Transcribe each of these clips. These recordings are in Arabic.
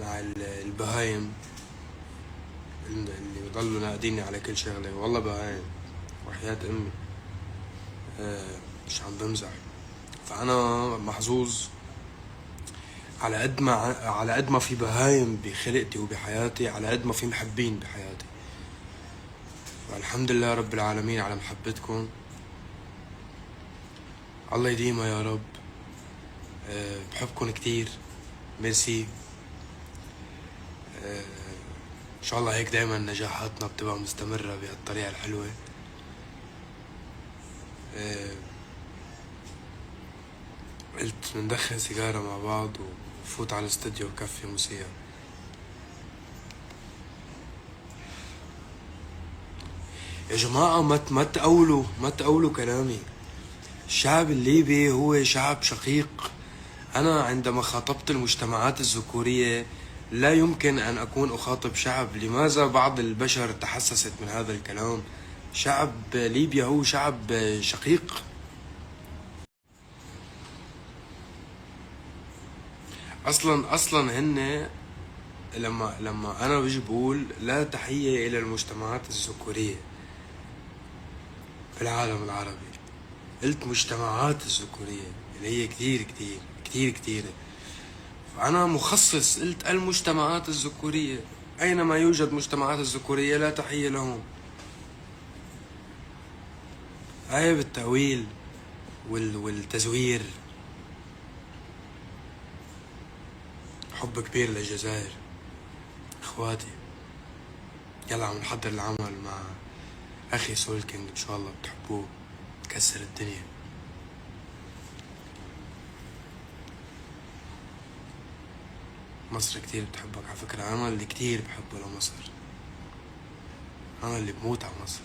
مع البهايم اللي بيضلوا ناقديني على كل شغلة. والله بهايم وحياة أمي، مش عم بمزح. فأنا محظوظ على قد ما في بهايم بخلقتي وبحياتي، على قد ما في محبين بحياتي. والحمد لله رب العالمين على محبتكم، الله يديمها يا رب. بحبكم كتير، ميرسي. ان شاء الله هيك دايما نجاحاتنا بتبقى مستمرة بهالطريقة الحلوة. قلت ندخن سيجارة مع بعض وفوت على الاستوديو وكفي موسيقى. يا جماعة ما تقولوا كلامي. الشعب الليبي هو شعب شقيق. أنا عندما خاطبت المجتمعات الذكورية لا يمكن أن أكون أخاطب شعب. لماذا بعض البشر تحسست من هذا الكلام؟ شعب ليبيا هو شعب شقيق. أصلا هن لما أنا بيجي بقول لا تحية إلى المجتمعات الذكورية في العالم العربي، قلت مجتمعات الذكورية اللي هي كتير كتير كتير كتيرة. فأنا مخصص قلت المجتمعات الذكورية، أينما يوجد مجتمعات الذكورية لا تحية لهم. هاي بالتأويل والتزوير. حب كبير للجزائر اخواتي. يلا عم نحضر العمل مع اخي سول كينج، ان شاء الله بتحبوه، كسر الدنيا. مصر كتير بتحبك على فكرة. انا اللي كتير بحبه لمصر، انا اللي بموت على مصر.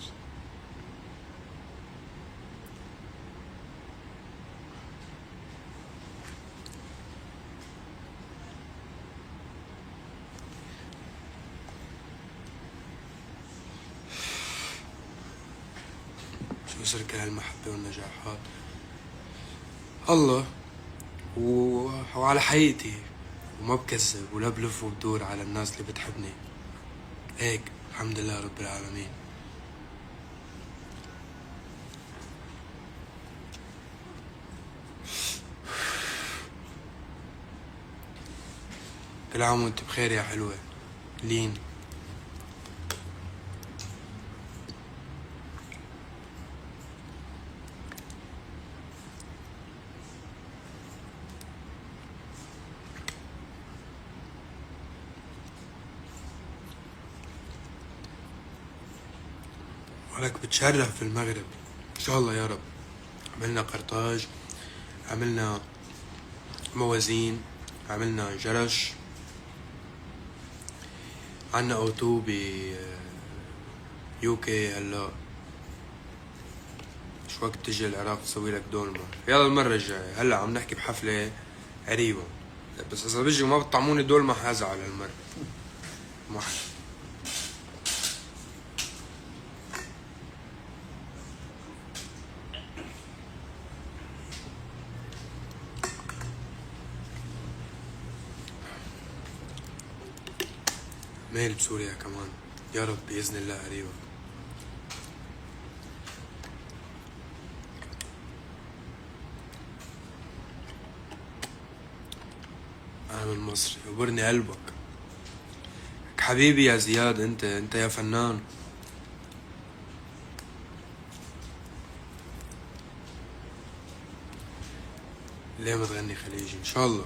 شو سر كل هالمحبة والنجاحات؟ الله وعلى حقيقتي، وما بكذب ولا بلف وبدور على الناس اللي بتحبني. هيك الحمد لله رب العالمين. كل عام وانت بخير يا حلوة لين. ولك بتشرف في المغرب ان شاء الله يا رب. عملنا قرطاج، عملنا موازين، عملنا جرش، عنا اوتو ب يوكي. هلا شو وقت تجي العراق تسوي لك دولمة؟ يلا المرة الجاية. هلا عم نحكي بحفلة قريبة، بس اذا بيجي وما بتطعموني دولمة حازعل هالمرة. ميل بسوريا كمان يا رب بإذن الله قريبا. أنا من مصر، يبرني قلبك حبيبي يا زياد. انت يا فنان. ليه ما تغني خليجي ان شاء الله.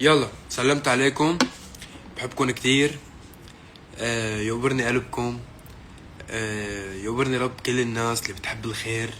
يلا سلمت عليكم، بحبكم كتير. يقبرني قلبكم، يقبرني رب كل الناس اللي بتحب الخير.